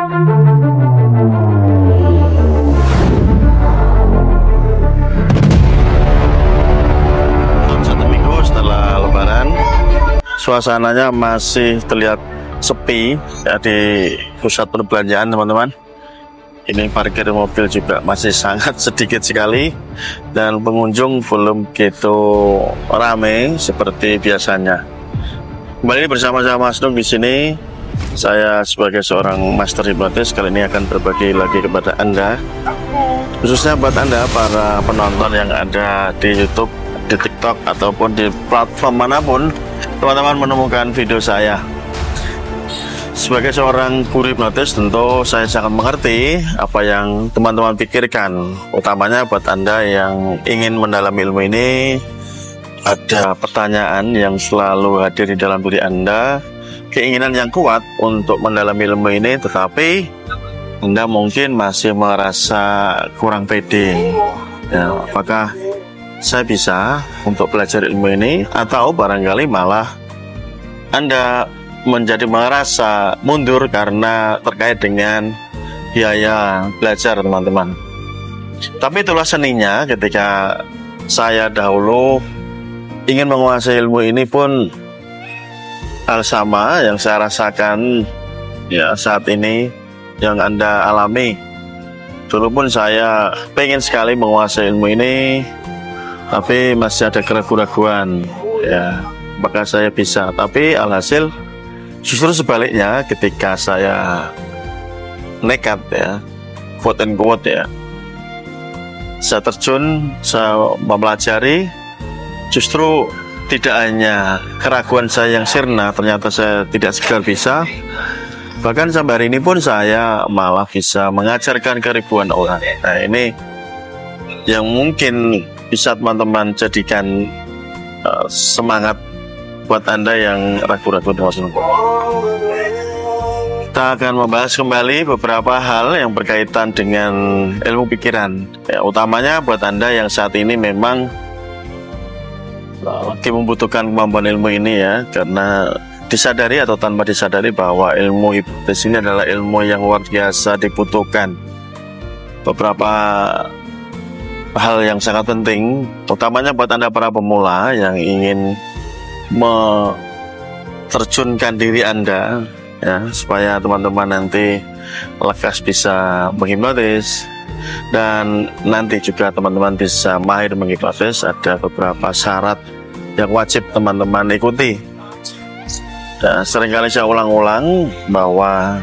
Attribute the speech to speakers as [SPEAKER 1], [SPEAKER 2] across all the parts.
[SPEAKER 1] Satu minggu setelah Lebaran, suasananya masih terlihat sepi ya di pusat perbelanjaan, teman-teman. Ini parkir mobil juga masih sangat sedikit sekali dan pengunjung belum begitu ramai seperti biasanya. Kembali bersama saya Mas Nung di sini. Saya sebagai seorang master hipnotis kali ini akan berbagi lagi kepada Anda, khususnya buat Anda para penonton yang ada di YouTube, di TikTok ataupun di platform manapun teman-teman menemukan video saya. Sebagai seorang guru hipnotis tentu saya sangat mengerti apa yang teman-teman pikirkan, utamanya buat Anda yang ingin mendalami ilmu ini. Ada pertanyaan yang selalu hadir di dalam diri Anda, keinginan yang kuat untuk mendalami ilmu ini, tetapi Anda mungkin masih merasa kurang pede ya, apakah saya bisa untuk belajar ilmu ini, atau barangkali malah Anda menjadi merasa mundur karena terkait dengan biaya belajar, teman-teman. Tapi itulah seninya ketika saya dahulu ingin menguasai ilmu ini pun hal sama yang saya rasakan ya saat ini yang Anda alami. Dulu pun saya pengen sekali menguasai ilmu ini, tapi masih ada keraguan-keraguan ya, maka saya bisa. Tapi alhasil justru sebaliknya, ketika saya nekat ya, quote and quote ya, saya terjun, saya mempelajari, justru tidak hanya keraguan saya yang sirna, ternyata saya tidak sekedar bisa, bahkan sampai hari ini pun saya malah bisa mengajarkan ke ribuan orang. Nah, ini yang mungkin bisa teman-teman jadikan semangat buat Anda yang ragu-ragu. Kita akan membahas kembali beberapa hal yang berkaitan dengan ilmu pikiran ya, utamanya buat Anda yang saat ini memang lagi membutuhkan kemampuan ilmu ini ya, karena disadari atau tanpa disadari bahwa ilmu hipnotis ini adalah ilmu yang luar biasa dibutuhkan. Beberapa hal yang sangat penting, utamanya buat Anda para pemula yang ingin terjunkan diri Anda ya, supaya teman-teman nanti lekas bisa menghipnotis dan nanti juga teman-teman bisa mahir menghipnotis. Ada beberapa syarat yang wajib teman-teman ikuti. Dan seringkali saya ulang-ulang bahwa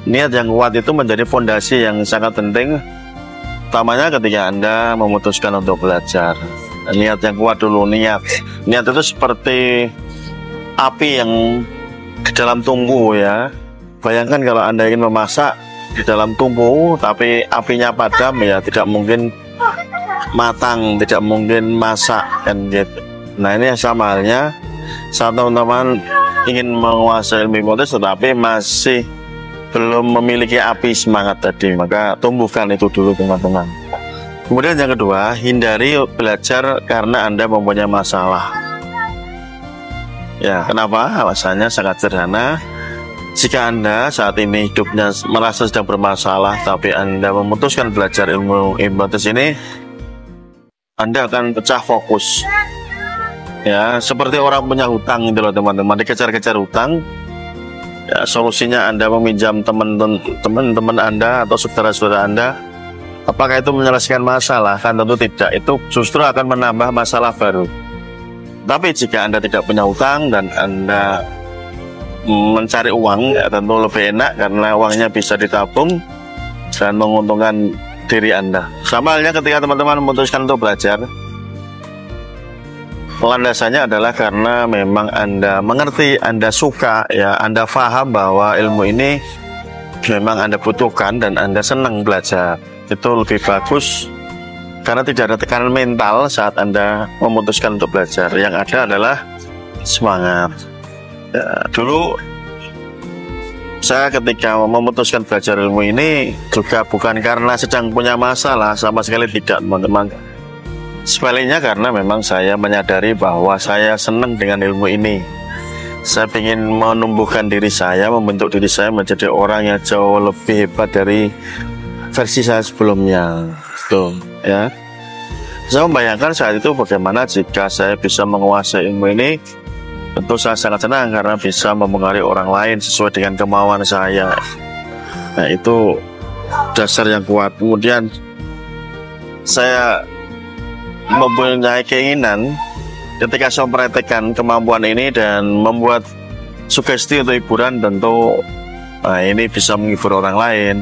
[SPEAKER 1] niat yang kuat itu menjadi fondasi yang sangat penting, utamanya ketika Anda memutuskan untuk belajar. Niat yang kuat dulu. Niat itu seperti api yang di dalam tungku ya. Bayangkan kalau Anda ingin memasak di dalam tungku tapi apinya padam ya, tidak mungkin matang, tidak mungkin masak kan gitu. Nah, ini sama halnya saat teman-teman ingin menguasai ilmu hipnotis tetapi masih belum memiliki api semangat tadi, maka tumbuhkan itu dulu, teman-teman. Kemudian yang kedua, hindari belajar karena Anda mempunyai masalah. Ya, kenapa? Alasannya sangat sederhana. Jika Anda saat ini hidupnya merasa sedang bermasalah, tapi Anda memutuskan belajar ilmu hipnotis ini, Anda akan pecah fokus. Ya, seperti orang punya hutang itu loh, teman-teman, dikejar-kejar hutang. Ya, solusinya Anda meminjam teman-teman Anda atau saudara-saudara Anda. Apakah itu menyelesaikan masalah? Kan tentu tidak. Itu justru akan menambah masalah baru. Tapi jika Anda tidak punya hutang dan Anda mencari uang, ya tentu lebih enak karena uangnya bisa ditabung dan menguntungkan diri Anda. Sama halnya ketika teman-teman memutuskan untuk belajar, landasannya adalah karena memang Anda mengerti, Anda suka, ya Anda paham bahwa ilmu ini memang Anda butuhkan dan Anda senang belajar. Itu lebih bagus karena tidak ada tekanan mental saat Anda memutuskan untuk belajar. Yang ada adalah semangat. Ya, dulu saya ketika memutuskan belajar ilmu ini juga bukan karena sedang punya masalah, sama sekali tidak, teman-teman. Sebaliknya karena memang saya menyadari bahwa saya senang dengan ilmu ini. Saya ingin menumbuhkan diri saya, membentuk diri saya menjadi orang yang jauh lebih hebat dari versi saya sebelumnya. Tuh, ya. Saya membayangkan saat itu bagaimana jika saya bisa menguasai ilmu ini. Tentu saya sangat senang karena bisa mempengaruhi orang lain sesuai dengan kemauan saya. Nah, itu dasar yang kuat. Kemudian saya mempunyai keinginan ketika saya mempraktekkan kemampuan ini dan membuat sugesti untuk hiburan, tentu ini bisa menghibur orang lain,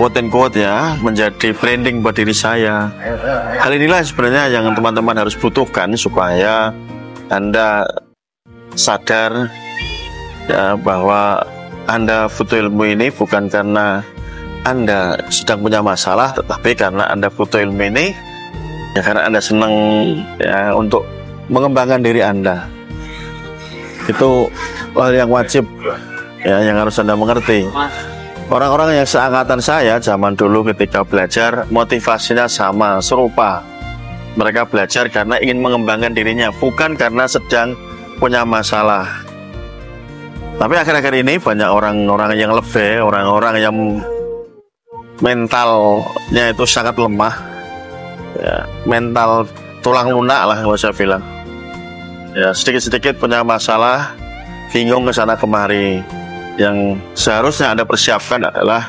[SPEAKER 1] quote and quote ya, menjadi branding buat diri saya. Hal inilah sebenarnya yang teman-teman harus butuhkan supaya Anda sadar ya, bahwa Anda butuh ilmu ini bukan karena Anda sedang punya masalah, tetapi karena Anda butuh ilmu ini ya karena Anda senang ya untuk mengembangkan diri Anda. Itu hal yang wajib ya, yang harus Anda mengerti. Orang-orang yang seangkatan saya zaman dulu ketika belajar, motivasinya sama, serupa. Mereka belajar karena ingin mengembangkan dirinya, bukan karena sedang punya masalah. Tapi akhir-akhir ini banyak orang-orang yang lebih, orang-orang yang mentalnya itu sangat lemah ya, mental tulang lunak lah kalau saya bilang ya, sedikit-sedikit punya masalah, bingung ke sana kemari. Yang seharusnya Anda persiapkan adalah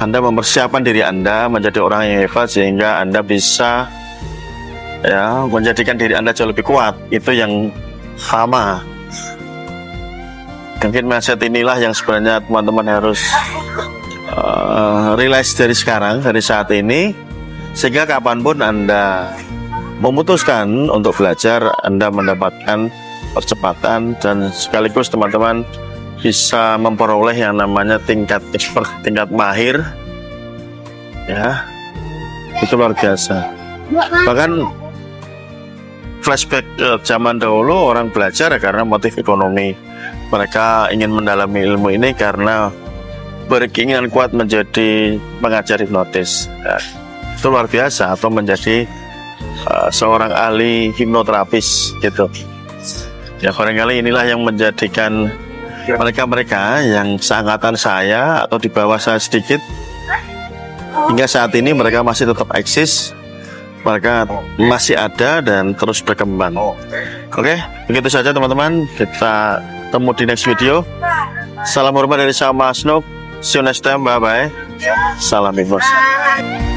[SPEAKER 1] Anda mempersiapkan diri Anda menjadi orang yang hebat sehingga Anda bisa ya menjadikan diri Anda jauh lebih kuat. Itu yang sama. Mungkin mindset inilah yang sebenarnya teman-teman harus realize dari sekarang, dari saat ini, sehingga kapanpun Anda memutuskan untuk belajar, Anda mendapatkan percepatan dan sekaligus teman-teman bisa memperoleh yang namanya tingkat expert, tingkat mahir ya, itu luar biasa. Bahkan flashback zaman dahulu, orang belajar karena motif ekonomi. Mereka ingin mendalami ilmu ini karena berkeinginan kuat menjadi pengajar hipnotis ya, itu luar biasa, atau menjadi seorang ahli hipnoterapis gitu ya. Barangkali inilah yang menjadikan mereka-mereka yang seangkatan saya atau di bawah saya sedikit, hingga saat ini mereka masih tetap eksis, mereka masih ada dan terus berkembang. Oke, begitu saja teman-teman, kita temu di next video. Salam hormat dari saya Mas Nuk. See you next time, bye bye. Salam hipnosis.